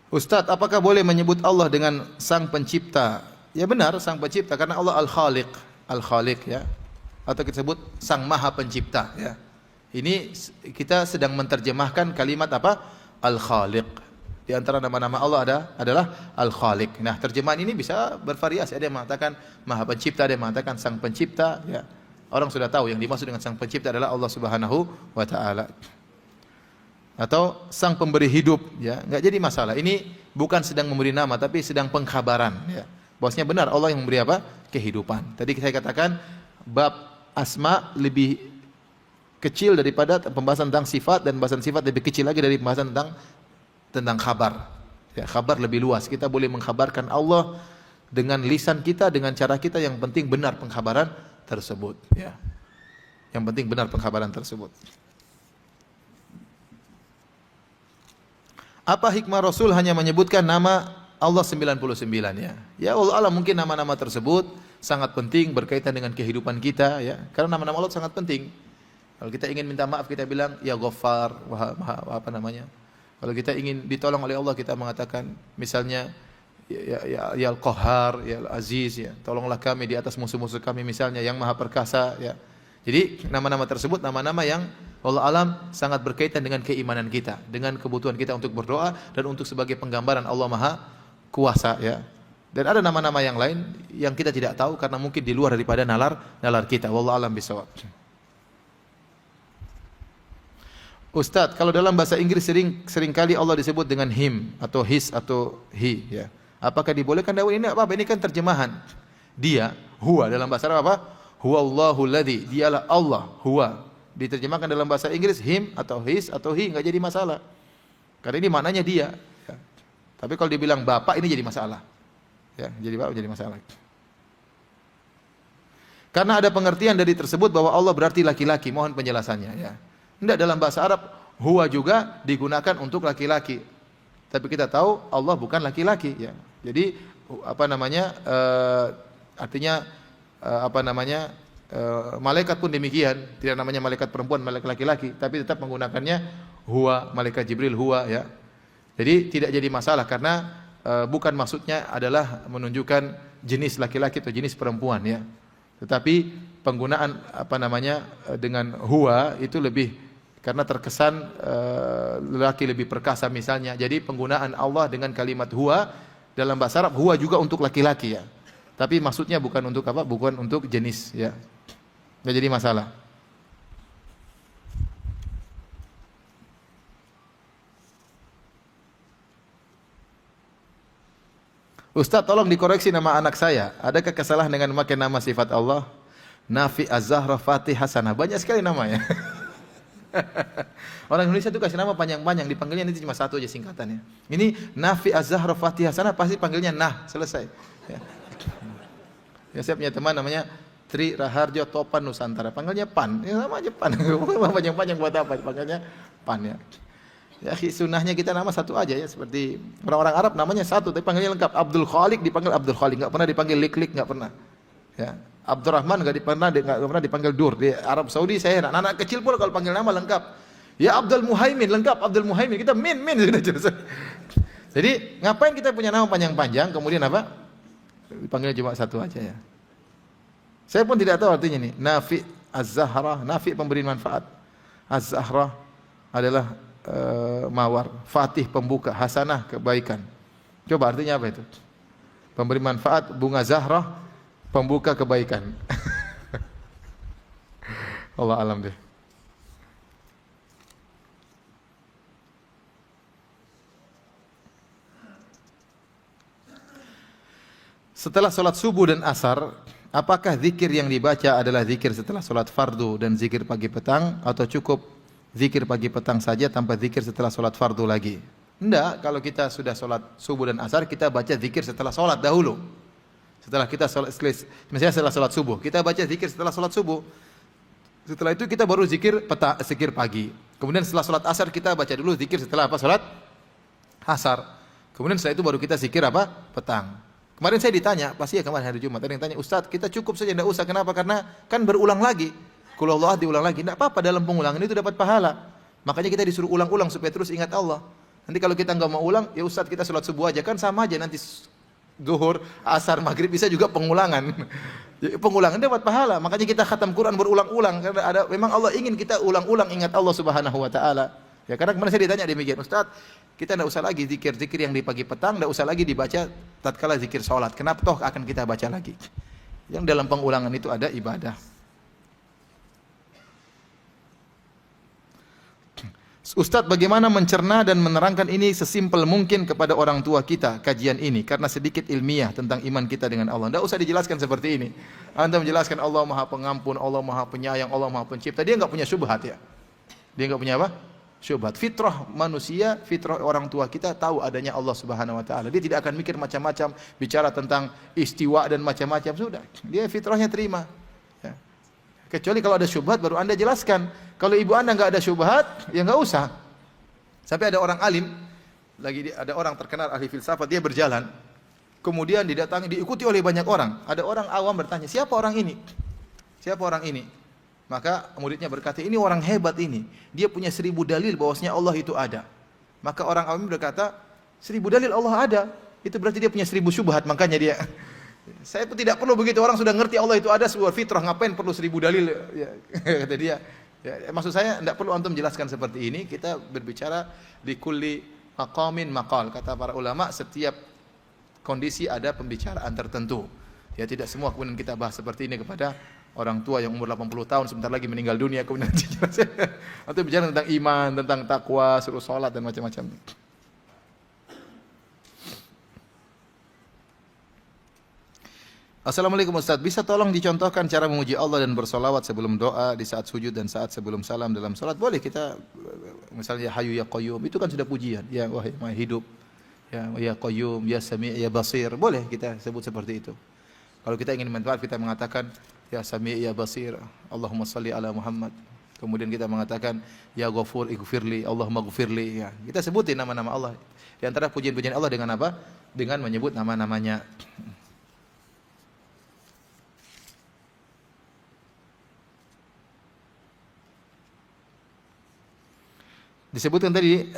Ustadz, apakah boleh menyebut Allah dengan Sang Pencipta? Ya benar, Sang Pencipta karena Allah Al-Khaliq, Al-Khaliq ya. Atau kita sebut Sang Maha Pencipta ya. Ini kita sedang menerjemahkan kalimat apa? Al-Khaliq. Di antara nama-nama Allah adalah Al-Khaliq. Nah, terjemahan ini bisa bervariasi. Ada yang mengatakan Maha Pencipta, ada yang mengatakan Sang Pencipta ya. Orang sudah tahu yang dimaksud dengan Sang Pencipta adalah Allah Subhanahu wa taala. Atau sang pemberi hidup ya, enggak jadi masalah. Ini bukan sedang memberi nama tapi sedang pengkhabaran ya. Bosnya benar Allah yang memberi apa? Kehidupan. Tadi saya katakan bab asma lebih kecil daripada pembahasan tentang sifat, dan pembahasan sifat lebih kecil lagi dari pembahasan tentang khabar. Ya, khabar lebih luas. Kita boleh mengkhabarkan Allah dengan lisan kita, dengan cara kita, yang penting benar pengkhabaran tersebut ya. Yang penting benar pengkhabaran tersebut. Apa hikmah Rasul hanya menyebutkan nama Allah 99 ya? Ya Allah alam, mungkin nama-nama tersebut sangat penting berkaitan dengan kehidupan kita ya. Karena nama-nama Allah sangat penting. Kalau kita ingin minta maaf kita bilang ya Ghaffar, apa namanya? Kalau kita ingin ditolong oleh Allah kita mengatakan misalnya ya Al-Qahhar, ya Al-Aziz ya. Tolonglah kami di atas musuh-musuh kami misalnya, yang Maha Perkasa ya. Jadi nama-nama tersebut nama-nama yang Allah alam sangat berkaitan dengan keimanan kita, dengan kebutuhan kita untuk berdoa dan untuk sebagai penggambaran Allah Maha Kuasa ya. Dan ada nama-nama yang lain yang kita tidak tahu karena mungkin di luar daripada nalar kita. Wallahu alam bisawab. Ustaz, kalau dalam bahasa Inggris seringkali Allah disebut dengan him atau his atau he ya. Apakah dibolehkan? Ini apa? Ini kan terjemahan. Dia, huwa dalam bahasa Arab apa? Huwallahu alladzi, dialah Allah, huwa. Diterjemahkan dalam bahasa Inggris him atau his atau he, enggak jadi masalah. Karena ini maknanya dia. Ya. Tapi kalau dibilang bapak ini jadi masalah. Ya, jadi bapak jadi masalah. Karena ada pengertian dari tersebut bahwa Allah berarti laki-laki. Mohon penjelasannya ya. Enggak, dalam bahasa Arab huwa juga digunakan untuk laki-laki. Tapi kita tahu Allah bukan laki-laki ya. Jadi apa namanya? Artinya apa namanya? Malaikat pun demikian, tidak namanya malaikat perempuan, malaikat laki-laki, tapi tetap menggunakannya huwa, malaikat Jibril huwa ya. Jadi tidak jadi masalah karena bukan maksudnya adalah menunjukkan jenis laki-laki atau jenis perempuan ya. Tetapi penggunaan apa namanya dengan huwa itu lebih karena terkesan lelaki lebih perkasa misalnya. Jadi penggunaan Allah dengan kalimat huwa dalam bahasa Arab, huwa juga untuk laki-laki ya. Tapi maksudnya bukan untuk apa? Bukan untuk jenis ya. Enggak jadi masalah. Ustaz, tolong dikoreksi nama anak saya. Adakah kesalahan dengan memakai nama sifat Allah? Nafi, Az-Zahra, Fatih, Hasanah. Banyak sekali namanya. Orang Indonesia itu kasih nama panjang-panjang, dipanggilnya nanti cuma satu aja singkatannya. Ini Nafi, Az-Zahra, Fatih, Hasanah, pasti panggilnya Nah, selesai. Ya. Ya, saya punya teman namanya Tri Raharjo Topan Nusantara, panggilnya Pan. Ya sama aja Pan. Panjang-panjang buat apa? Panggilnya Pan ya. Ya, sunnahnya kita nama satu aja ya, seperti orang-orang Arab namanya satu, tapi panggilnya lengkap. Abdul Khaliq dipanggil Abdul Khaliq, enggak pernah dipanggil Lik-Lik, enggak pernah. Ya. Abdurrahman enggak pernah dipanggil Dur. Di Arab Saudi saya anak-anak kecil pun kalau panggil nama lengkap. Ya Abdul Muhaimin lengkap, Abdul Muhaimin. Kita min sudah jelas. Jadi ngapain kita punya nama panjang-panjang kemudian apa? Dipanggil cuma satu aja ya. Saya pun tidak tahu artinya ini. Nafi Az-Zahra, Nafi pemberi manfaat. Az-Zahra adalah mawar, Fatih pembuka, Hasanah kebaikan. Coba artinya apa itu? Pemberi manfaat, bunga Zahra, pembuka kebaikan. Allah alam deh. Setelah solat subuh dan asar, apakah zikir yang dibaca adalah zikir setelah solat fardu dan zikir pagi petang, atau cukup zikir pagi petang saja tanpa zikir setelah solat fardu lagi? Enggak, kalau kita sudah solat subuh dan asar, kita baca zikir setelah solat dahulu. Setelah kita solat, misalnya setelah solat subuh, kita baca zikir setelah solat subuh. Setelah itu kita baru zikir pagi. Kemudian setelah solat asar kita baca dulu zikir setelah apa? Solat asar. Kemudian setelah itu baru kita zikir apa? Petang. Kemarin saya ditanya, pasti ya kemarin hari Jumat, ada yang tanya, Ustaz, kita cukup saja, tidak usah. Kenapa? Karena kan berulang lagi. Qul Allah diulang lagi. Tidak apa-apa, dalam pengulangan itu dapat pahala. Makanya kita disuruh ulang-ulang supaya terus ingat Allah. Nanti kalau kita nggak mau ulang, ya Ustaz kita sholat subuh aja, kan sama aja nanti zuhur, asar, maghrib bisa juga pengulangan. Pengulangan dapat pahala. Makanya kita khatam Quran berulang-ulang karena memang Allah ingin kita ulang-ulang ingat Allah Subhanahu wa taala. Ya, karena kemarin saya ditanya demikian, Ustaz, kita tidak usah lagi zikir-zikir yang di pagi petang, tidak usah lagi dibaca tatkala zikir salat. Kenapa toh akan kita baca lagi? Yang dalam pengulangan itu ada ibadah. Ustadz, bagaimana mencerna dan menerangkan ini sesimpel mungkin kepada orang tua kita, kajian ini, karena sedikit ilmiah tentang iman kita dengan Allah. Tidak usah dijelaskan seperti ini. Anda menjelaskan Allah Maha Pengampun, Allah Maha Penyayang, Allah Maha Pencipta. Dia enggak punya syubhat ya. Dia enggak punya apa? Syubhat. Fitrah manusia, fitrah orang tua kita tahu adanya Allah Subhanahu wa taala. Dia tidak akan mikir macam-macam, bicara tentang istiwa dan macam-macam, sudah. Dia fitrahnya terima. Ya. Kecuali kalau ada syubhat baru Anda jelaskan. Kalau ibu Anda enggak ada syubhat, ya enggak usah. Sampai ada orang alim, ada orang terkenal ahli filsafat, dia berjalan. Kemudian diikuti oleh banyak orang. Ada orang awam bertanya, "Siapa orang ini?" "Siapa orang ini?" Maka muridnya berkata, "Ini orang hebat ini. Dia punya 1000 dalil bahwasanya Allah itu ada." Maka orang awam berkata, 1000 dalil Allah ada. Itu berarti dia punya 1000 syubhat, makanya dia. Saya pun tidak perlu begitu, orang sudah ngerti Allah itu ada, sebuah fitrah, ngapain perlu 1000 dalil? Ya, kata dia. Ya, maksud saya tidak perlu antum menjelaskan seperti ini. Kita berbicara di kulli maqamin maqal. Kata para ulama, setiap kondisi ada pembicaraan tertentu. Ya, tidak semua kemudian kita bahas seperti ini kepada orang tua yang umur 80 tahun sebentar lagi meninggal dunia kemudian dijelaskan. Atau bicara tentang iman, tentang takwa, suruh salat dan macam-macam. Assalamualaikum Ustaz, bisa tolong dicontohkan cara memuji Allah dan bersolawat sebelum doa, di saat sujud dan saat sebelum salam dalam salat? Boleh kita, misalnya Hayyu ya Qayyum, itu kan sudah pujian. Ya wahai Maha hidup, ya Qayyum, ya Sami' ya Basir. Boleh kita sebut seperti itu. Kalau kita ingin manfaat, kita mengatakan ya Sami' ya Basir, Allahumma salli ala Muhammad. Kemudian kita mengatakan ya Ghafur ighfirli, Allahumma ghfirli. Ya, kita sebutin nama-nama Allah. Di antara pujian-pujian Allah dengan apa? Dengan menyebut nama-namanya. Disebutkan tadi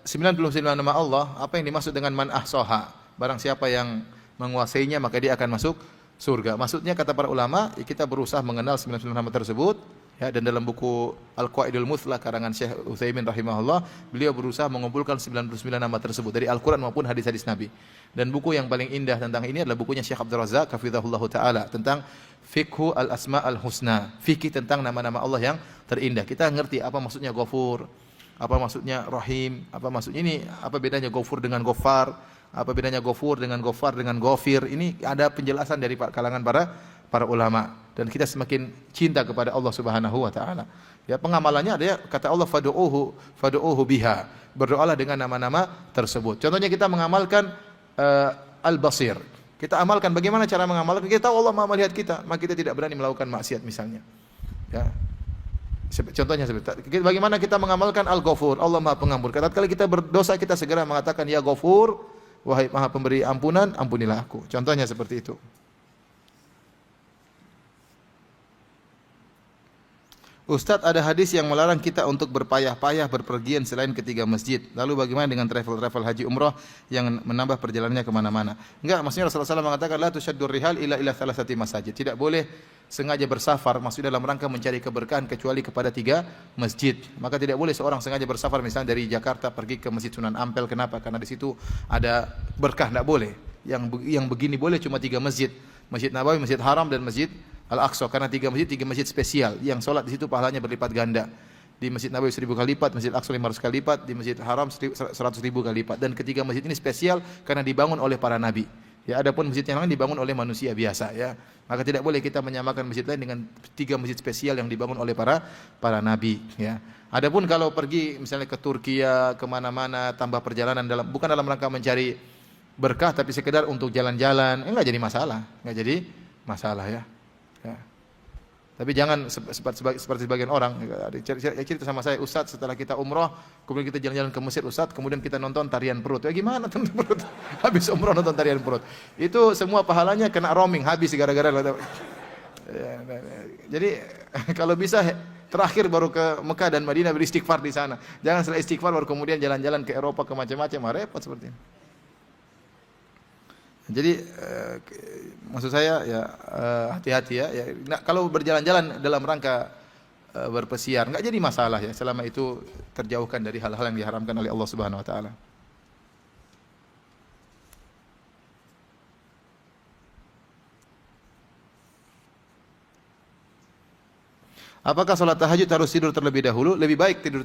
99 nama Allah, apa yang dimaksud dengan man ahsaha? Barang siapa yang menguasainya maka dia akan masuk surga. Maksudnya kata para ulama, kita berusaha mengenal 99 nama tersebut, ya, dan dalam buku Al-Qaidul Muthla karangan Syekh Utsaimin rahimahullah, beliau berusaha mengumpulkan 99 nama tersebut dari Al-Qur'an maupun hadis-hadis Nabi. Dan buku yang paling indah tentang ini adalah bukunya Syekh Abdul Razak hafizahullah taala tentang Fiqhu al-Asma al-Husna, fikih tentang nama-nama Allah yang terindah. Kita ngerti apa maksudnya Ghafur, apa maksudnya Rahim, apa maksudnya ini, apa bedanya Ghafur dengan Ghaffar, apa bedanya Ghafur dengan Ghaffar dengan Ghafir. Ini ada penjelasan dari kalangan para ulama, dan kita semakin cinta kepada Allah Subhanahu wa taala. Ya, pengamalannya ada ya, kata Allah fad'uuhu biha. Berdoalah dengan nama-nama tersebut. Contohnya kita mengamalkan Al-Basir. Kita amalkan, bagaimana cara mengamalkan? Kita tahu Allah Maha melihat kita, maka kita tidak berani melakukan maksiat misalnya. Ya. Contohnya seperti bagaimana kita mengamalkan Al-Ghafur, Allah Maha Pengampun. Tatkala kita berdosa kita segera mengatakan ya Ghafur, wahai Maha Pemberi ampunan, ampunilah aku. Contohnya seperti itu. Ustadz, ada hadis yang melarang kita untuk berpayah-payah berpergian selain ketiga masjid. Lalu bagaimana dengan travel haji umrah yang menambah perjalanannya kemana-mana? Enggak, maksudnya Rasulullah SAW mengatakan la tusyaddur rihal ila thalathati masajid. Tidak boleh sengaja bersafar, maksudnya dalam rangka mencari keberkahan kecuali kepada 3 masjid. Maka tidak boleh seorang sengaja bersafar misalnya dari Jakarta pergi ke Masjid Sunan Ampel. Kenapa? Karena di situ ada berkah, tidak boleh. Yang begini boleh cuma 3 masjid. Masjid Nabawi, Masjid Haram dan Masjid Al-Aqsa, karena 3 masjid spesial yang solat di situ pahalanya berlipat ganda. Di Masjid Nabawi 1000 kali lipat, Masjid Al-Aqsa 500 kali lipat, di Masjid Haram 100.000 kali lipat. Dan ketiga masjid ini spesial karena dibangun oleh para nabi. Ya, adapun masjid yang lain dibangun oleh manusia biasa ya. Maka tidak boleh kita menyamakan masjid lain dengan 3 masjid spesial yang dibangun oleh para nabi ya. Adapun kalau pergi misalnya ke Turki ya, kemana-mana tambah perjalanan bukan dalam rangka mencari berkah tapi sekedar untuk jalan-jalan, enggak jadi masalah, enggak jadi masalah ya. Ya. Tapi jangan seperti sebagian orang cerita sama saya, Ustaz setelah kita umroh, kemudian kita jalan-jalan ke Mesir Ustaz, kemudian kita nonton tarian perut. Ya gimana nonton perut? Habis umroh nonton tarian perut. Itu semua pahalanya kena roaming, habis gara-gara. Jadi kalau bisa terakhir baru ke Mekah dan Madinah beristighfar di sana. Jangan setelah istighfar baru kemudian jalan-jalan ke Eropa ke macam-macam, repot seperti ini. Jadi maksud saya ya hati-hati ya. Nah, kalau berjalan-jalan dalam rangka berpesiar enggak jadi masalah ya selama itu terjauhkan dari hal-hal yang diharamkan oleh Allah Subhanahu wa taala. Apakah salat tahajud harus tidur terlebih dahulu? Lebih baik tidur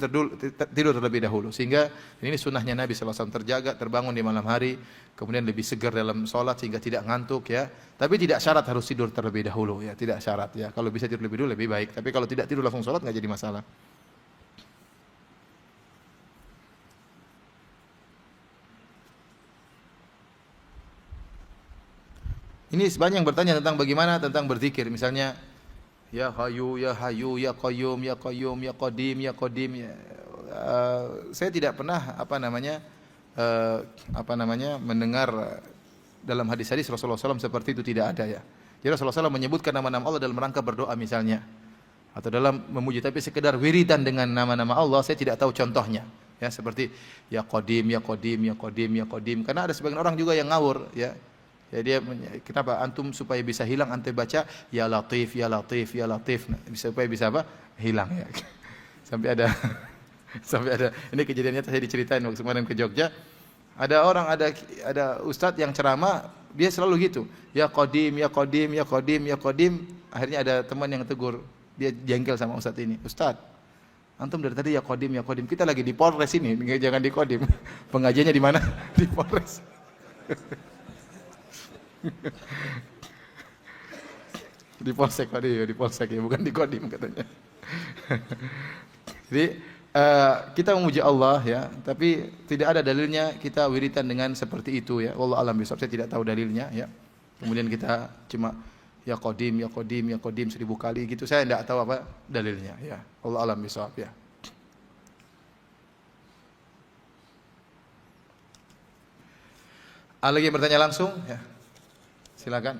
terlebih dahulu. Sehingga ini sunnahnya Nabi SAW, terjaga, terbangun di malam hari, kemudian lebih segar dalam salat sehingga tidak ngantuk ya. Tapi tidak syarat harus tidur terlebih dahulu ya, tidak syarat ya. Kalau bisa tidur lebih dulu lebih baik. Tapi kalau tidak tidur langsung salat enggak jadi masalah. Ini sebanyak yang bertanya tentang bagaimana tentang berzikir, misalnya ya Hayyu, ya Hayyu, ya Qayyum, ya Qayyum, ya Qadim, ya Qadim. Ya. Saya tidak pernah mendengar dalam hadis-hadis Rasulullah SAW seperti itu, tidak ada ya. Jadi Rasulullah SAW menyebutkan nama-nama Allah dalam rangka berdoa misalnya, atau dalam memuji, tapi sekedar wiridan dengan nama-nama Allah saya tidak tahu contohnya. Ya seperti ya Qadim, ya Qadim, ya Qadim, ya Qadim. Karena ada sebagian orang juga yang ngawur ya. Ya dia kenapa antum supaya bisa hilang antum baca ya Latif, ya Latif, ya Latif, nah, supaya bisa apa? Hilang ya. Sampai ada ini kejadiannya saya diceritain waktu kemarin ke Jogja. Ada ustadz yang ceramah, dia selalu gitu. Ya Qadim, ya Qadim, ya Qadim, ya Qadim. Akhirnya ada teman yang tegur, dia jengkel sama ustadz ini. Ustadz, antum dari tadi ya Qadim, ya Qadim. Kita lagi di Polres ini, jangan di Qadim. Pengajiannya di mana? Di Polres. Di polsek tadi, di polsek ya, bukan di Kodim katanya. Jadi kita memuji Allah ya, tapi tidak ada dalilnya kita wiritan dengan seperti itu ya. Wallahu a'lam bishawab, saya tidak tahu dalilnya ya. Kemudian kita cuma ya Qadim, ya Qadim, ya Qadim 1000 kali gitu, saya tidak tahu apa dalilnya ya. Wallahu a'lam bishawab ya. Ada lagi yang bertanya langsung ya? Silakan.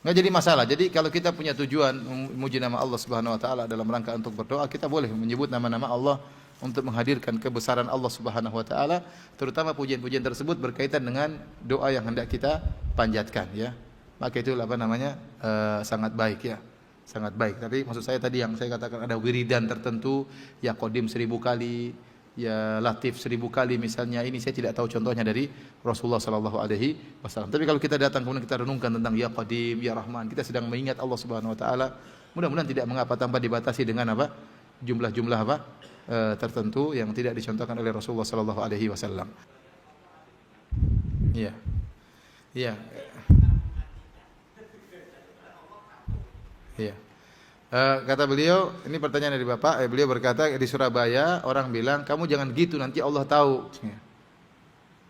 Enggak jadi masalah. Jadi kalau kita punya tujuan memuji nama Allah Subhanahu wa taala dalam rangka untuk berdoa, kita boleh menyebut nama-nama Allah untuk menghadirkan kebesaran Allah Subhanahu wa taala, terutama pujian-pujian tersebut berkaitan dengan doa yang hendak kita panjatkan ya. Maka itu sangat baik ya. Sangat baik. Tapi maksud saya tadi yang saya katakan ada wiridan tertentu, ya Qadim 1000 kali, ya Latif 1000 kali misalnya, ini saya tidak tahu contohnya dari Rasulullah sallallahu alaihi wasallam. Tapi kalau kita datang kemudian kita renungkan tentang ya Qadim, ya Rahman, kita sedang mengingat Allah Subhanahu wa taala, mudah-mudahan tidak mengapa tanpa dibatasi dengan apa? Jumlah-jumlah tertentu yang tidak dicontohkan oleh Rasulullah sallallahu alaihi wasallam. Iya. Iya. Iya. Kata beliau, ini pertanyaan dari Bapak, beliau berkata di Surabaya orang bilang kamu jangan gitu nanti Allah tahu.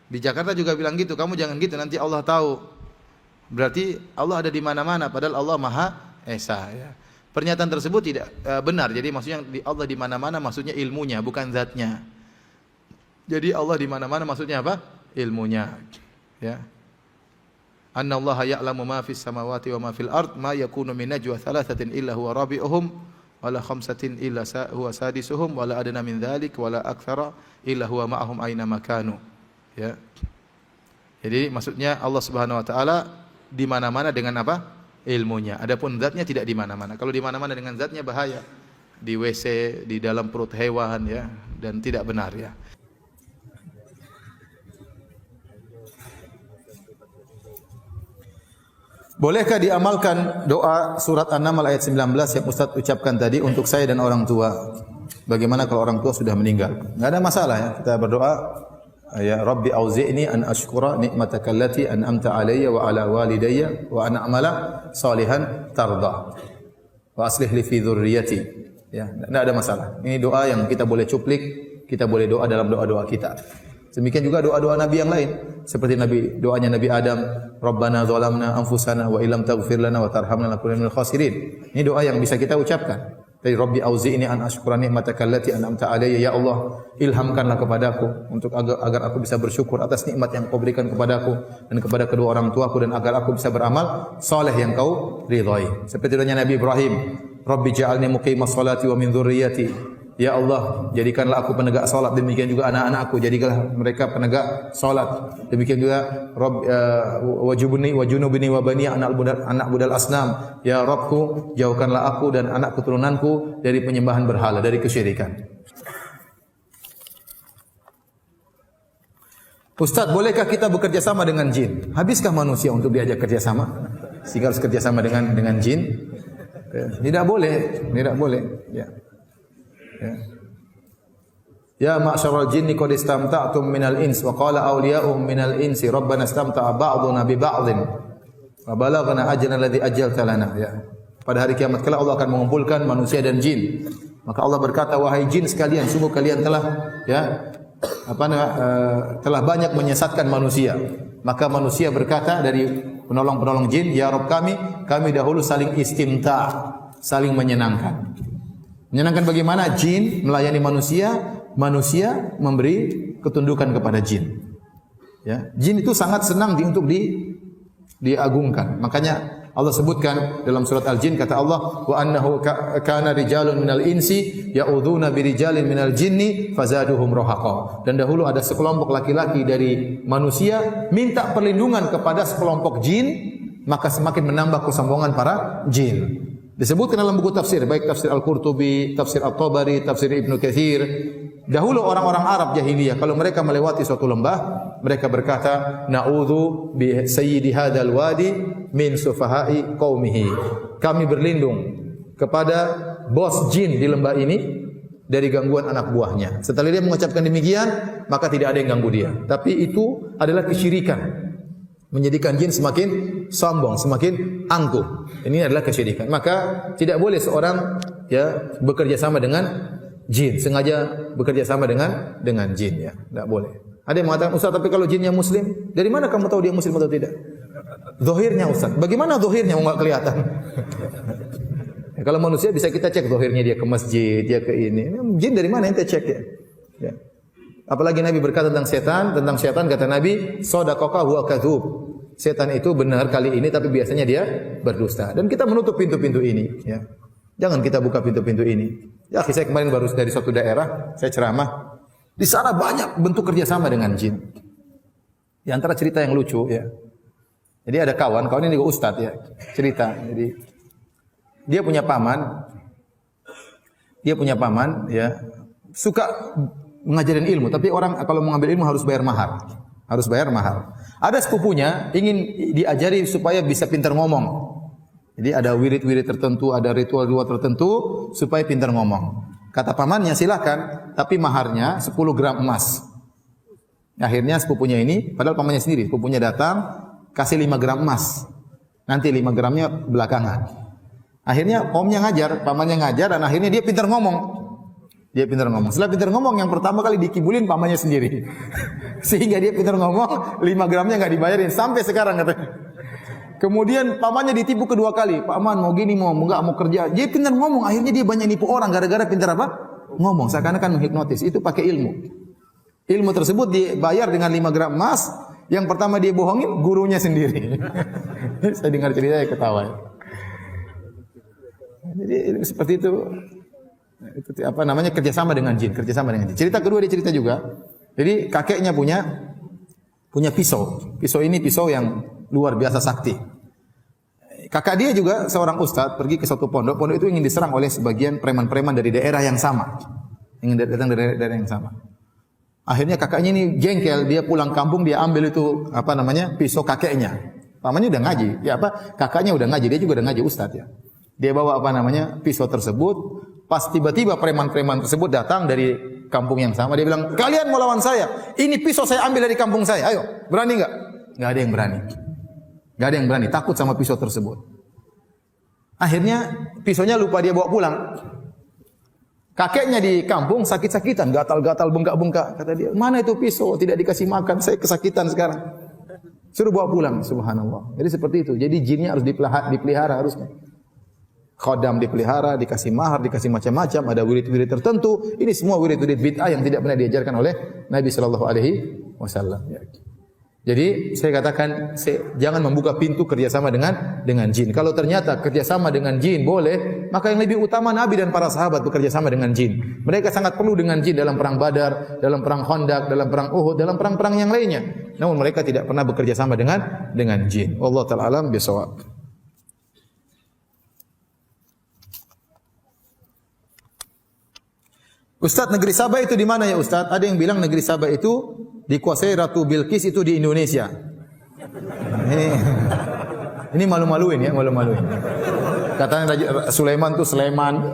Di Jakarta juga bilang gitu, kamu jangan gitu nanti Allah tahu. Berarti Allah ada di mana-mana padahal Allah Maha Esa ya. Pernyataan tersebut tidak benar. Jadi maksudnya Allah di mana-mana maksudnya ilmunya bukan zatnya. Jadi Allah di mana-mana maksudnya apa? Ilmunya. Ya. Anna Allah ya'lamu ma fis samawati wa ma fil ard ma yakunu min najwa thalathatin illa huwa rabi'uhum wala khamsatin illa huwa sadisuhum wala adna min dhalik wala aktsara illa huwa ma'ahum aina makanu. Ya. Jadi maksudnya Allah Subhanahu wa taala di mana-mana dengan apa? Ilmunya. Adapun zatnya tidak di mana-mana. Kalau di mana-mana dengan zatnya bahaya. Di WC, di dalam perut hewan ya, dan tidak benar ya. Bolehkah diamalkan doa surat An-Naml ayat 19 yang Ustaz ucapkan tadi untuk saya dan orang tua? Bagaimana kalau orang tua sudah meninggal? Enggak ada masalah ya, kita berdoa ya Rabbi auzi'ni an ashkura ni'mataka allati an'amta alayya wa ala walidayya wa an a'mala salihan tarda wa aslih li fi dzurriyyati. Ya, tidak ada masalah. Ini doa yang kita boleh cuplik, kita boleh doa dalam doa-doa kita. Demikian juga doa-doa Nabi yang lain, seperti doanya Nabi Adam, Rabbana zalamna anfusana wa illam taghfir lana wa tarhamna lanakunanna minal khasirin. Ini doa yang bisa kita ucapkan. Dari Rabbi auzi'ni an ashkura ni'mataka allati an'amta alayya, ya Allah, ilhamkanlah kepadaku untuk agar aku bisa bersyukur atas nikmat yang Kau berikan kepadaku dan kepada kedua orang tuaku, dan agar aku bisa beramal saleh yang Kau ridhai. Seperti doanya Nabi Ibrahim, Rabbi ja'alni muqimas salati wa min dzurriyyati. Ya Allah, jadikanlah aku penegak salat, demikian juga anak-anakku, jadikanlah mereka penegak salat. Demikian juga Rabb wajubni wa junubni wa bani anak budal asnam. Ya Rabbku, jauhkanlah aku dan anak keturunanku dari penyembahan berhala, dari kesyirikan. Ustaz, bolehkah kita bekerja sama dengan jin? Habiskah manusia untuk diajak kerja sama? Sehingga harus kerja sama dengan jin? Tidak boleh, tidak boleh. Ya ma'syaral jinni qad istamta'tum minal ins wa qala awliya'uhum minal insi rabbana istamta'a ba'duna bi ba'dhin wa balaghna ajrana alladhi ajjalta lana. Ya. Pada hari kiamat kelak Allah akan mengumpulkan manusia dan jin. Maka Allah berkata, wahai jin sekalian, sungguh kalian telah telah banyak menyesatkan manusia. Maka manusia berkata dari penolong-penolong jin, ya Rabb kami dahulu saling istimta', saling menyenangkan. Menyenangkan bagaimana? Jin melayani manusia, manusia memberi ketundukan kepada jin. Ya, jin itu sangat senang untuk diagungkan. Makanya Allah sebutkan dalam surat Al-Jin, kata Allah, wa annahu kana rijalun minal insi ya'udzuuna birijalin minal jinni fazaduhum rahaqa. Dan dahulu ada sekelompok laki-laki dari manusia minta perlindungan kepada sekelompok jin, maka semakin menambah kesombongan para jin. Disebutkan dalam buku tafsir, baik tafsir Al-Qurtubi, tafsir At-Tabari, tafsir Ibnu Katsir. Dahulu orang-orang Arab jahiliyah kalau mereka melewati suatu lembah, mereka berkata, na'udzu bi sayyidi hadzal wadi min sufahai qaumihi. Kami berlindung kepada bos jin di lembah ini dari gangguan anak buahnya. Setelah dia mengucapkan demikian, maka tidak ada yang ganggu dia. Tapi itu adalah kesyirikan. Menjadikan jin semakin sombong, semakin angkuh. Ini adalah kesyirikan. Maka tidak boleh seorang bekerja sama dengan jin, sengaja bekerja sama dengan jin, ya. Tidak boleh. Ada yang mengatakan, Ustaz, tapi kalau jinnya muslim, dari mana kamu tahu dia muslim atau tidak? Zahirnya, Ustaz. Bagaimana zahirnya enggak kelihatan? Kalau manusia bisa kita cek zahirnya, dia ke masjid, dia ke ini. Jin dari mana ente cek ya? Ya. Apalagi Nabi berkata tentang setan kata Nabi, sadaqaka huwa kadzub. Setan itu benar kali ini tapi biasanya dia berdusta. Dan kita menutup pintu-pintu ini, ya. Jangan kita buka pintu-pintu ini. Ya, saya kemarin baru dari suatu daerah, saya ceramah. Di sana banyak bentuk kerjasama dengan jin. Di antara cerita yang lucu, ya. Jadi ada kawan ini juga ustadz, ya. Cerita. Jadi dia punya paman, ya. Suka mengajarin ilmu, tapi orang kalau mengambil ilmu harus bayar mahar. Ada sepupunya ingin diajari supaya bisa pintar ngomong. Jadi ada wirid-wirid tertentu, ada ritual-ritual tertentu supaya pintar ngomong. Kata pamannya, silakan, tapi maharnya 10 gram emas. Akhirnya sepupunya ini, padahal pamannya sendiri, sepupunya datang, kasih 5 gram emas. Nanti 5 gramnya belakangan. Akhirnya pamannya ngajar, dan akhirnya dia pintar ngomong. Setelah pintar ngomong, yang pertama kali dikibulin pamannya sendiri. Sehingga dia pintar ngomong, 5 gramnya enggak dibayarin sampai sekarang katanya. Kemudian pamannya ditipu kedua kali. Paman mau gini, mau kerja. Dia pintar ngomong, akhirnya dia banyak nipu orang gara-gara pintar apa? Ngomong, seakan-akan menghipnotis. Itu pakai ilmu. Ilmu tersebut dibayar dengan 5 gram emas. Yang pertama dia bohongin gurunya sendiri. Saya dengar ceritanya ketawa. Jadi seperti itu. Itu kerjasama dengan jin. Cerita kedua dia cerita juga. Jadi kakeknya punya pisau. Pisau ini pisau yang luar biasa sakti. Kakak dia juga seorang ustadz pergi ke suatu pondok. Pondok itu ingin diserang oleh sebagian preman-preman dari daerah yang sama. Ingin datang dari daerah yang sama. Akhirnya kakaknya ini jengkel, dia pulang kampung, dia ambil itu pisau kakeknya. Pamannya udah ngaji, kakaknya udah ngaji, dia juga udah ngaji ustadz, ya. Dia bawa pisau tersebut. Pas tiba-tiba preman-preman tersebut datang dari kampung yang sama. Dia bilang, kalian mau lawan saya? Ini pisau saya ambil dari kampung saya. Ayo, berani nggak? Nggak ada yang berani. Nggak ada yang berani. Takut sama pisau tersebut. Akhirnya pisaunya lupa dia bawa pulang. Kakeknya di kampung sakit-sakitan, gatal-gatal, bengkak-bengkak. Kata dia, mana itu pisau? Tidak dikasih makan, saya kesakitan sekarang. Suruh bawa pulang, subhanallah. Jadi seperti itu. Jadi jinnya harus dipelihara harusnya. Khodam dipelihara, dikasih mahar, dikasih macam-macam. Ada wirid-wirid tertentu. Ini semua wirid-wirid bid'ah yang tidak pernah diajarkan oleh Nabi Sallallahu Alaihi Wasallam. Jadi saya katakan jangan membuka pintu kerjasama dengan jin. Kalau ternyata kerjasama dengan jin boleh, maka yang lebih utama Nabi dan para sahabat bekerjasama dengan jin. Mereka sangat perlu dengan jin dalam perang Badar, dalam perang Khandaq, dalam perang Uhud, dalam perang-perang yang lainnya. Namun mereka tidak pernah bekerjasama dengan jin. Wallahu ta'ala alam bisawab. Ustaz, negeri Sabah itu di mana ya Ustaz? Ada yang bilang negeri Sabah itu dikuasai Ratu Bilqis itu di Indonesia. Ini malu-maluin ya, malu-maluin. Katanya Raja Sulaiman tuh Sleman.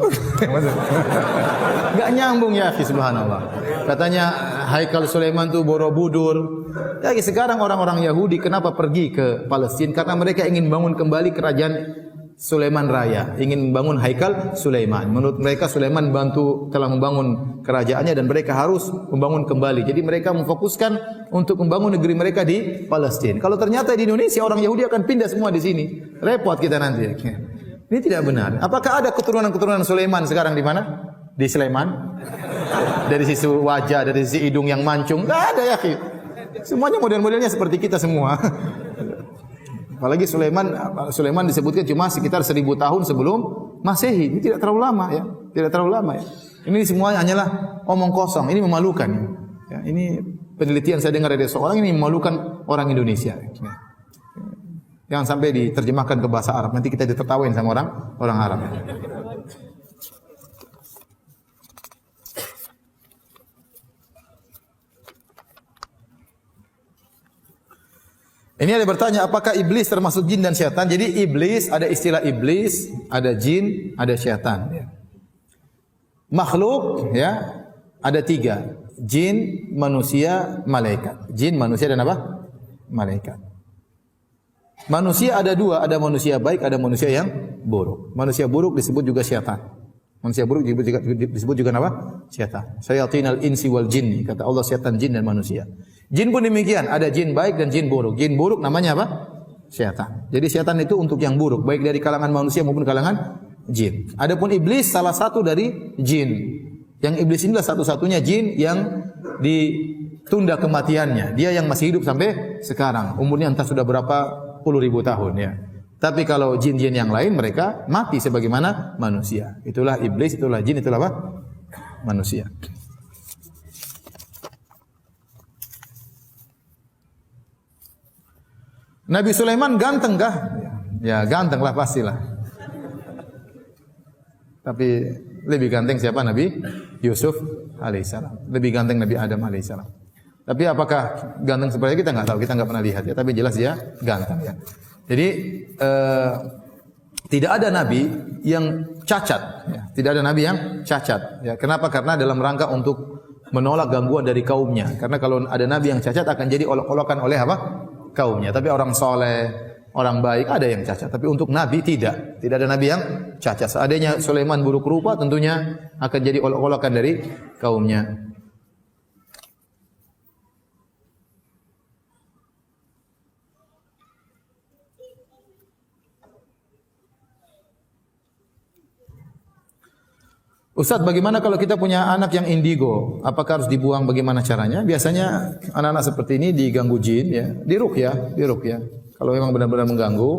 Enggak nyambung ya, subhanallah. Katanya Haikal Sulaiman tuh Borobudur. Ya, sekarang orang-orang Yahudi kenapa pergi ke Palestina? Karena mereka ingin bangun kembali kerajaan Sulaiman Raya, ingin membangun Haikal Sulaiman. Menurut mereka Sulaiman telah membangun kerajaannya dan mereka harus membangun kembali. Jadi mereka memfokuskan untuk membangun negeri mereka di Palestina. Kalau ternyata di Indonesia orang Yahudi akan pindah semua di sini, repot kita nanti. Ini tidak benar. Apakah ada keturunan-keturunan Sulaiman sekarang di mana? Di Sleman? Dari sisi wajah, dari sisi hidung yang mancung? Tidak ada ya. Semuanya model-modelnya seperti kita semua. Apalagi Sulaiman disebutkan cuma sekitar 1000 tahun sebelum Masehi. Ini tidak terlalu lama ya. Tidak terlalu lama ya. Ini semuanya hanyalah omong kosong. Ini memalukan. Ya, ini penelitian saya dengar dari seorang, ini memalukan orang Indonesia. Ya. Jangan sampai diterjemahkan ke bahasa Arab. Nanti kita ditertawain sama orang Arab. Ini ada bertanya, apakah iblis termasuk jin dan syaitan? Jadi iblis, ada istilah iblis, ada jin, ada syaitan. Makhluk, ya, ada 3. Jin, manusia, malaikat. Jin, manusia dan apa? Malaikat. Manusia ada 2, ada manusia baik, ada manusia yang buruk. Manusia buruk disebut juga syaitan. Manusia buruk disebut juga apa? Syaitan. Syayatinal insi wal jinni, kata Allah, syaitan, jin dan manusia. Jin pun demikian, ada jin baik dan jin buruk. Jin buruk namanya apa? Syaitan. Jadi syaitan itu untuk yang buruk, baik dari kalangan manusia maupun kalangan jin. Adapun iblis salah satu dari jin. Yang iblis inilah satu-satunya jin yang ditunda kematiannya. Dia yang masih hidup sampai sekarang. Umurnya entah sudah berapa puluh ribu tahun ya. Tapi kalau jin-jin yang lain mereka mati sebagaimana manusia. Itulah iblis, itulah jin, itulah apa? Manusia. Nabi Sulaiman ganteng kah? Ya ganteng lah pastilah. Tapi lebih ganteng siapa? Nabi Yusuf alaihissalam. Lebih ganteng Nabi Adam alaihissalam. Tapi apakah ganteng seperti kita nggak tahu, kita nggak pernah lihat ya. Tapi jelas dia ganteng ya. Jadi tidak ada nabi yang cacat. Ya. Tidak ada nabi yang cacat. Ya. Kenapa? Karena dalam rangka untuk menolak gangguan dari kaumnya. Karena kalau ada nabi yang cacat akan jadi olok-olokan oleh apa? Kaumnya. Tapi orang soleh, orang baik ada yang cacat. Tapi untuk nabi tidak. Tidak ada nabi yang cacat. Seandainya Sulaiman buruk rupa tentunya akan jadi olok-olokan dari kaumnya. Ustaz, bagaimana kalau kita punya anak yang indigo? Apakah harus dibuang? Bagaimana caranya? Biasanya anak-anak seperti ini diganggu jin, ya, diruqyah. Kalau memang benar-benar mengganggu.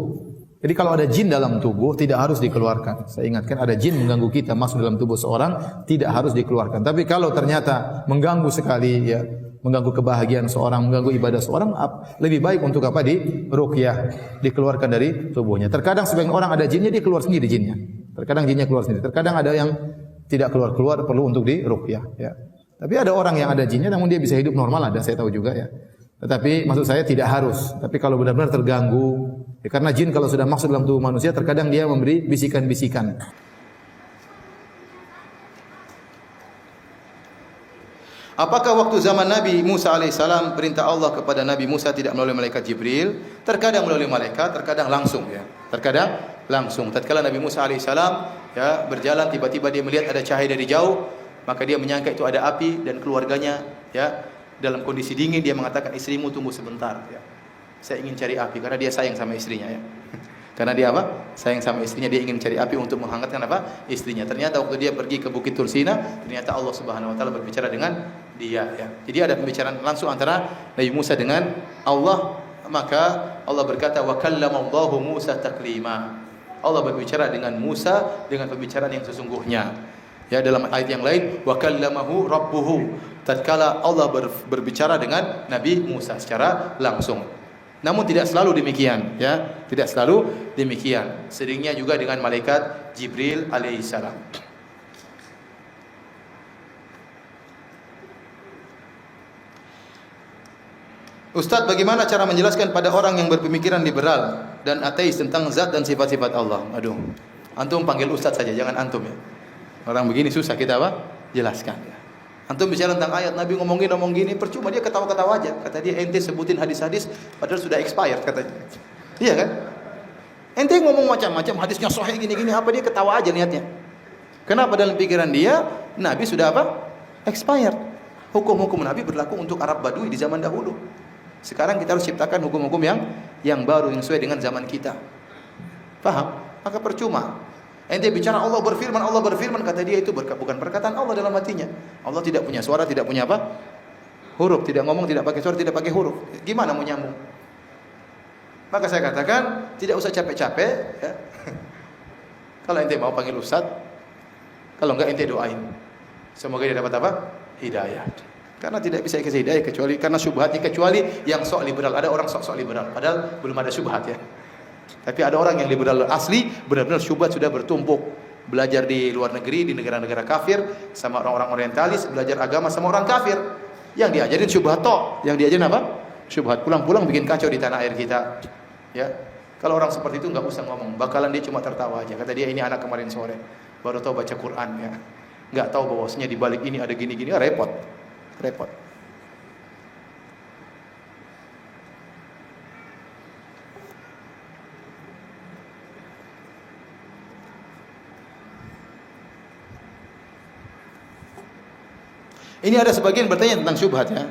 Jadi kalau ada jin dalam tubuh tidak harus dikeluarkan. Saya ingatkan, ada jin mengganggu kita masuk dalam tubuh seorang tidak harus dikeluarkan. Tapi kalau ternyata mengganggu sekali, ya, mengganggu kebahagiaan seorang, mengganggu ibadah seorang, lebih baik untuk apa? Diruqyah, dikeluarkan dari tubuhnya. Terkadang sebagian orang ada jinnya, dia keluar sendiri jinnya. Terkadang jinnya keluar sendiri. Terkadang ada yang tidak keluar perlu untuk diruqyah ya. Tapi ada orang yang ada jinnya namun dia bisa hidup normal, ada, saya tahu juga ya. Tetapi maksud saya tidak harus. Tapi kalau benar-benar terganggu ya, karena jin kalau sudah masuk dalam tubuh manusia terkadang dia memberi bisikan-bisikan. Apakah waktu zaman Nabi Musa alaihissalam perintah Allah kepada Nabi Musa tidak melalui malaikat Jibril? Terkadang melalui malaikat, terkadang langsung ya. Terkadang langsung. Tatkala Nabi Musa alaihissalam ya berjalan tiba-tiba dia melihat ada cahaya dari jauh, maka dia menyangka itu ada api dan keluarganya ya dalam kondisi dingin dia mengatakan istrimu tunggu sebentar ya. Saya ingin cari api karena dia sayang sama istrinya ya. Karena dia apa? Sayang sama istrinya, dia ingin cari api untuk menghangatkan apa? Istrinya. Ternyata waktu dia pergi ke Bukit Tursina, ternyata Allah Subhanahu wa taala berbicara dengan dia ya. Jadi ada pembicaraan langsung antara Nabi Musa dengan Allah, maka Allah berkata wa kallamallahu Musa taklima. Allah berbicara dengan Musa dengan pembicaraan yang sesungguhnya. Ya, dalam ayat yang lain wa kallamahu rabbuhu. Tatkala Allah berbicara dengan Nabi Musa secara langsung. Namun tidak selalu demikian ya, tidak selalu demikian. Seringnya juga dengan malaikat Jibril alaihissalam. Ustaz, bagaimana cara menjelaskan pada orang yang berpemikiran liberal dan ateis tentang zat dan sifat-sifat Allah? Aduh, antum panggil ustaz saja, jangan antum ya. Orang begini susah kita apa? Jelaskan ya. Antum bicara tentang ayat Nabi ngomong gini, percuma dia ketawa-ketawa aja. Kata dia ente sebutin hadis-hadis padahal sudah expired katanya. Iya kan? Ente ngomong macam-macam hadisnya sahih gini-gini, apa dia ketawa aja niatnya. Kenapa dalam pikiran dia Nabi sudah apa? Expired. Hukum-hukum Nabi berlaku untuk Arab Badui di zaman dahulu. Sekarang kita harus ciptakan hukum-hukum yang baru yang sesuai dengan zaman kita. Paham? Maka percuma. Ente bicara Allah berfirman, kata dia itu bukan perkataan Allah dalam hatinya. Allah tidak punya suara, tidak punya apa? Huruf, tidak ngomong, tidak pakai suara, tidak pakai huruf. Gimana mau nyambung? Maka saya katakan, tidak usah capek-capek ya. Kalau ente mau panggil ustaz, kalau enggak ente doain. Semoga dia dapat apa? Hidayah. Karena tidak bisa dikasih hidayah kecuali karena syubhatnya, kecuali yang sok liberal. Ada orang sok liberal, padahal belum ada syubhat ya. Tapi ada orang yang liberal asli, benar-benar syubhat sudah bertumpuk. Belajar di luar negeri, di negara-negara kafir, sama orang-orang orientalis, belajar agama sama orang kafir. Yang diajarin syubhat tok, yang diajarin apa? Syubhat. Pulang-pulang bikin kacau di tanah air kita. Ya. Kalau orang seperti itu enggak usah ngomong, bakalan dia cuma tertawa aja. Kata dia ini anak kemarin sore, baru tahu baca Quran ya. Enggak tahu bahwasanya di balik ini ada gini-gini, repot. Repot. Ini ada sebagian bertanya tentang syubhat ya.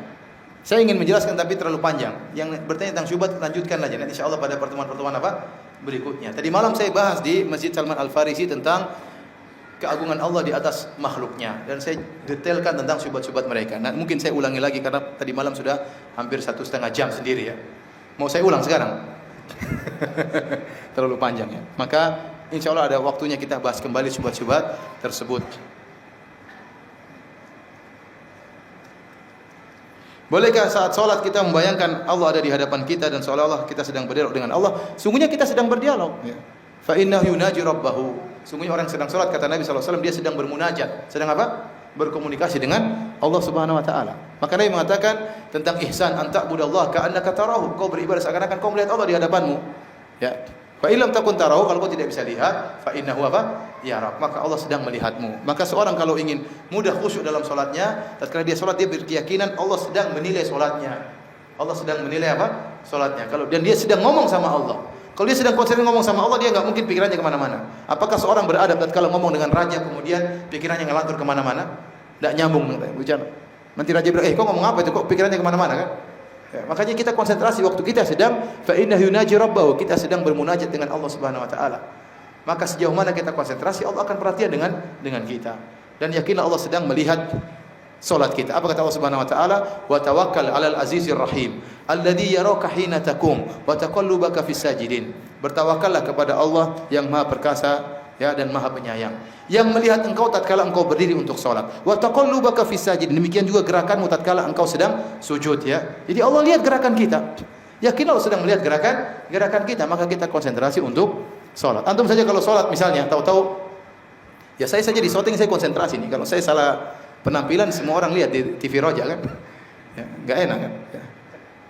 Saya ingin menjelaskan tapi terlalu panjang. Yang bertanya tentang syubhat lanjutkan aja nanti insyaallah pada pertemuan-pertemuan apa? Berikutnya. Tadi malam saya bahas di Masjid Salman Al Farisi tentang keagungan Allah di atas makhluknya dan saya detailkan tentang syubhat-syubhat mereka. Nah, mungkin saya ulangi lagi karena tadi malam sudah hampir 1,5 jam sendiri ya. Mau saya ulang sekarang? Terlalu panjang ya. Maka insyaallah ada waktunya kita bahas kembali syubhat-syubhat tersebut. Bolehkah saat sholat kita membayangkan Allah ada di hadapan kita dan seolah-olah kita sedang berdialog dengan Allah? Sungguhnya kita sedang berdialog. Fa innahu yunaji rabbahu. Sungguhnya orang sedang sholat, kata Nabi SAW, dia sedang bermunajat. Sedang apa? Berkomunikasi dengan Allah Subhanahu Wa Taala. Maka Nabi mengatakan tentang ihsan, anta'budallaha ka'annaka tarahu. Kau beribadah seakan-akan kau melihat Allah di hadapanmu. Ya. Fa illam takun tarahu, kalau kau tidak bisa lihat, fa innahu apa? Yarab. Maka Allah sedang melihatmu. Maka seorang kalau ingin mudah khusyuk dalam salatnya, tatkala dia salat dia berkeyakinan Allah sedang menilai salatnya. Allah sedang menilai apa? Salatnya. Kalau dan dia sedang ngomong sama Allah. Kalau dia sedang konsen ngomong sama Allah, dia enggak mungkin pikirannya kemana mana. Apakah seorang beradab tatkala ngomong dengan raja kemudian pikirannya ngelantur kemana mana? Enggak nyambung bicara. Nanti raja bilang, kau ngomong apa itu? Kok pikirannya kemana mana kan? Ya, makanya kita konsentrasi waktu kita sedang fa innahu yunaji rabbahu, kita sedang bermunajat dengan Allah Subhanahu Wa Taala. Maka sejauh mana kita konsentrasi, Allah akan perhatian dengan kita. Dan yakinlah Allah sedang melihat salat kita. Apa kata Allah Subhanahu Wa Taala? Wa tawakkal 'alal azizir rahim alladzi yaraka hina taqum wa taqallubaka fis sajidin. Bertawakallah kepada Allah yang Maha Perkasa ya dan Maha Penyayang, yang melihat engkau tatkala engkau berdiri untuk salat. Wa taqallubaka fis sajidin. Demikian juga gerakanmu tatkala engkau sedang sujud ya. Jadi Allah lihat gerakan kita. Yakin Allah sedang melihat gerakan kita, maka kita konsentrasi untuk salat. Antum saja kalau salat misalnya tahu-tahu ya saya saja di shooting saya konsentrasi nih. Kalau saya salah penampilan semua orang lihat di TV Roja kan. Ya, enggak enak kan? Ya.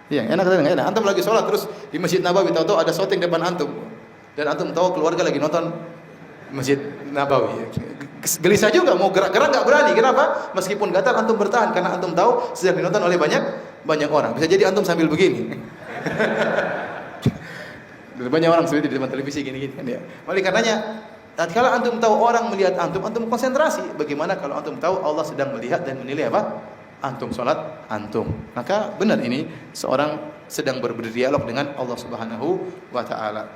Iya, enak atau enggak enak? Antum lagi salat terus di Masjid Nabawi tahu-tahu ada shooting depan antum. Dan antum tahu keluarga lagi nonton Masjid Nabawi. Gelisah juga mau gerak-gerak enggak berani. Kenapa? Meskipun gatal antum bertahan karena antum tahu sedang ditonton oleh banyak orang. Bisa jadi antum sambil begini. Banyak orang seperti di depan televisi gini-gini kan ya. Oleh karenanya tatkala antum tahu orang melihat antum konsentrasi. Bagaimana kalau antum tahu Allah sedang melihat dan menilai apa? Antum salat antum. Maka benar ini seorang sedang berdialog dengan Allah Subhanahu wa taala.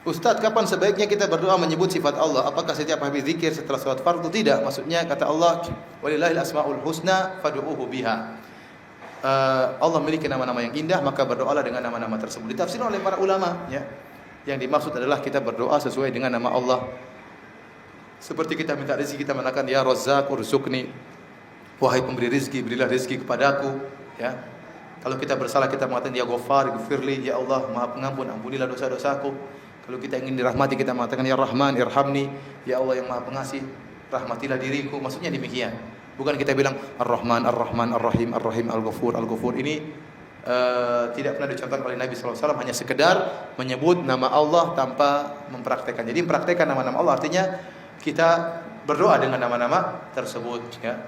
Ustaz, kapan sebaiknya kita berdoa menyebut sifat Allah? Apakah setiap habis zikir setelah salat fardu? Tidak. Maksudnya kata Allah, "Walillahil asmaul husna fad'uuhu biha." Allah memiliki nama-nama yang indah, maka berdoalah dengan nama-nama tersebut. Ditafsirkan oleh para ulama, ya. Yang dimaksud adalah kita berdoa sesuai dengan nama Allah. Seperti kita minta rezeki, kita mengatakan ya Razzaq urzuqni. Wahai pemberi rezeki, berilah rezeki kepadaku, ya. Kalau kita bersalah kita mengatakan ya Ghaffar, ighfirli, ya Allah Maha Pengampun, ampunilah dosa-dosaku. Kalau kita ingin dirahmati kita mengatakan ya Rahman, irhamni, ya Allah yang Maha Pengasih, rahmatilah diriku. Maksudnya demikian. Bukan kita bilang Ar-Rahman, Ar-Rahman, Ar-Rahim, Ar-Rahim, Al-Ghafur, Al-Ghafur. Ini tidak pernah dicontohkan oleh Nabi sallallahu alaihi wasallam, hanya sekedar menyebut nama Allah tanpa mempraktekkan. Jadi mempraktekkan nama-nama Allah artinya kita berdoa dengan nama-nama tersebut, ya.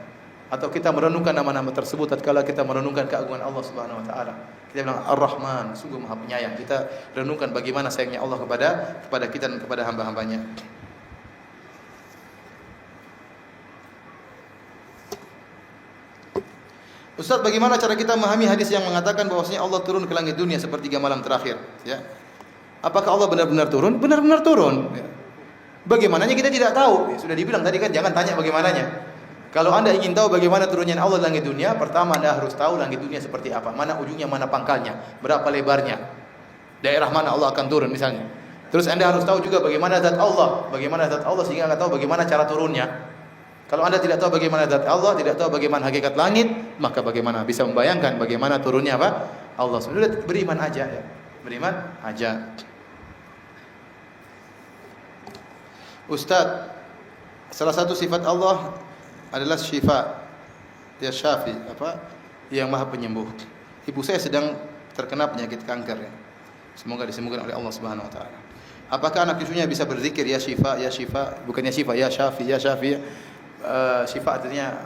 Atau kita merenungkan nama-nama tersebut tatkala kita merenungkan keagungan Allah Subhanahu wa taala. Kita bilang Ar-Rahman, sungguh Maha Penyayang. Kita renungkan bagaimana sayangnya Allah kepada kita dan kepada hamba-hambanya. Ustaz, bagaimana cara kita memahami hadis yang mengatakan bahwasanya Allah turun ke langit dunia sepertiga malam terakhir, ya? Apakah Allah benar-benar turun? Benar-benar turun, ya. Bagaimananya kita tidak tahu. Ya, sudah dibilang tadi kan jangan tanya bagaimananya. Kalau Anda ingin tahu bagaimana turunnya Allah di langit dunia, pertama Anda harus tahu langit dunia seperti apa, mana ujungnya, mana pangkalnya, berapa lebarnya, daerah mana Allah akan turun misalnya. Terus Anda harus tahu juga bagaimana zat Allah sehingga Anda tahu bagaimana cara turunnya. Kalau Anda tidak tahu bagaimana zat Allah, tidak tahu bagaimana hakikat langit, maka bagaimana bisa membayangkan bagaimana turunnya apa? Allah. Sudah beriman aja, ya. Beriman aja. Ustaz, salah satu sifat Allah adalah syifa, ya Syafi, yang Maha Penyembuh. Ibu saya sedang terkena penyakit kanker, ya. Semoga disembuhkan oleh Allah Subhanahu wa taala. Apakah anak cucunya bisa berzikir ya Syifa, ya Syifa, bukannya Syifa, ya Syafi, ya Syafi. Syifa artinya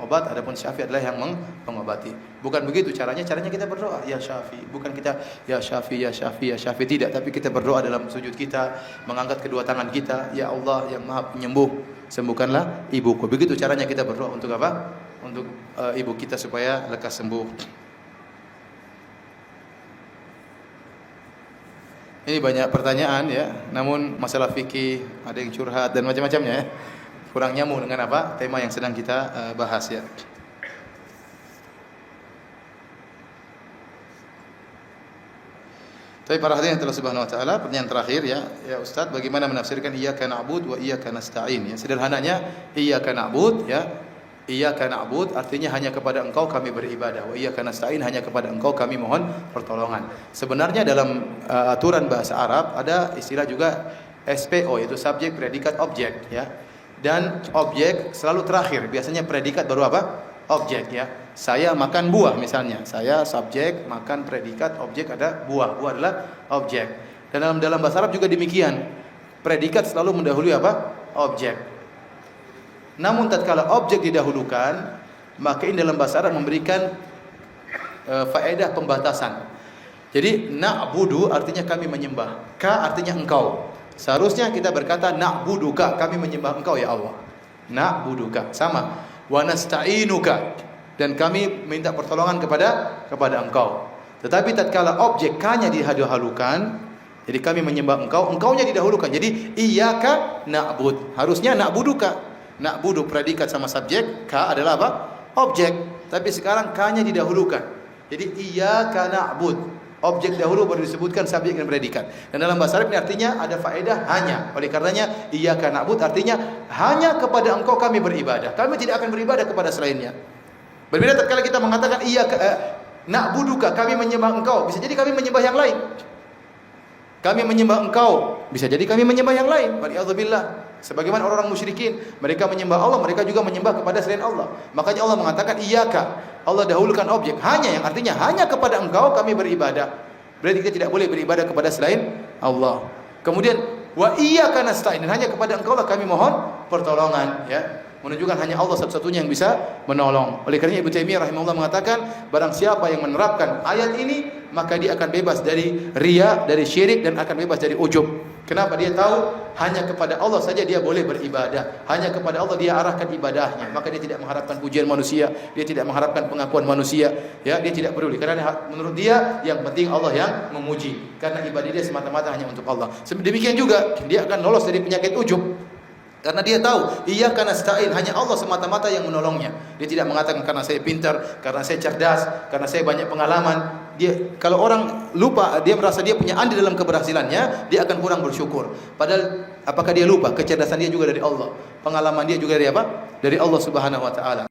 obat, adapun Syafi adalah yang mengobati. Bukan begitu caranya kita berdoa ya Syafi, bukan kita ya Syafi, ya Syafi, ya Syafi, tidak, tapi kita berdoa dalam sujud kita, mengangkat kedua tangan kita, ya Allah yang Maha Penyembuh, sembuhkanlah ibuku. Begitu caranya kita berdoa untuk apa? Untuk ibu kita supaya lekas sembuh. Ini banyak pertanyaan, ya, namun masalah fikih, ada yang curhat dan macam-macamnya, ya. Kurang nyambung dengan apa? Tema yang sedang kita bahas, ya. Tapi para hadirin yang telah Subhanahu wa taala, pertanyaan terakhir, ya Ustaz, bagaimana menafsirkan iyyaka na'budu wa iyyaka nasta'in, ya. Sederhananya iyyaka na'bud, ya. Iyyaka na'bud artinya hanya kepada Engkau kami beribadah, wa iyyaka nasta'in hanya kepada Engkau kami mohon pertolongan. Sebenarnya dalam aturan bahasa Arab ada istilah juga SPO, yaitu subjek, predikat, objek, ya. Dan objek selalu terakhir, biasanya predikat baru apa? Objek, ya. Saya makan buah misalnya, saya subjek, makan predikat, objek ada buah, buah adalah objek. Dan dalam bahasa Arab juga demikian, predikat selalu mendahului apa? Objek. Namun tatkala objek didahulukan, maka ini dalam bahasa Arab memberikan faedah pembatasan. Jadi na'budu artinya kami menyembah, ka artinya engkau. Seharusnya kita berkata na'buduka, kami menyembah engkau ya Allah. Na'buduka sama. Wa nasta'inuka, dan kami minta pertolongan kepada engkau. Tetapi tatkala objek ka-nya didahulukan, jadi kami menyembah engkau, engkau-nya didahulukan. Jadi iyyaka na'bud, harusnya na'buduka. Na'budu predikat sama subjek, ka adalah apa? Objek. Tapi sekarang ka-nya didahulukan. Jadi iyyaka na'bud, objek dahulu baru disebutkan subjek dan predikat. Dan dalam bahasa Arab ini artinya ada faedah hanya. Oleh karenanya iyyaka na'bud artinya hanya kepada engkau kami beribadah. Kami tidak akan beribadah kepada selainnya. Berbeda tatkala kita mengatakan iyyaka na'buduka, kami menyembah engkau, bisa jadi kami menyembah yang lain. Kami menyembah engkau, bisa jadi kami menyembah yang lain. Waliyadzubillah. Sebagaimana orang-orang musyrikin, mereka menyembah Allah, mereka juga menyembah kepada selain Allah. Makanya Allah mengatakan iyyaka, Allah dahulukan objek hanya, yang artinya hanya kepada engkau kami beribadah. Berarti kita tidak boleh beribadah kepada selain Allah. Kemudian wa iyyaka nasta'in, dan hanya kepada Engkau lah kami mohon pertolongan, ya. Menunjukkan hanya Allah satu-satunya yang bisa menolong. Oleh karena Ibnu Taimiyah rahimahullah mengatakan, barang siapa yang menerapkan ayat ini, maka dia akan bebas dari riya, dari syirik, dan akan bebas dari ujub. Kenapa? Dia tahu hanya kepada Allah saja dia boleh beribadah. Hanya kepada Allah dia arahkan ibadahnya. Maka dia tidak mengharapkan pujian manusia, dia tidak mengharapkan pengakuan manusia, ya, dia tidak peduli. Karena menurut dia yang penting Allah yang memuji. Karena ibadah dia semata-mata hanya untuk Allah. Demikian juga dia akan lolos dari penyakit ujub. Karena dia tahu, iyyaka nasta'in, hanya Allah semata-mata yang menolongnya. Dia tidak mengatakan karena saya pintar, karena saya cerdas, karena saya banyak pengalaman. Dia, kalau orang lupa, dia merasa dia punya andil dalam keberhasilannya, dia akan kurang bersyukur. Padahal apakah dia lupa? Kecerdasan dia juga dari Allah. Pengalaman dia juga dari apa? Dari Allah Subhanahu wa taala.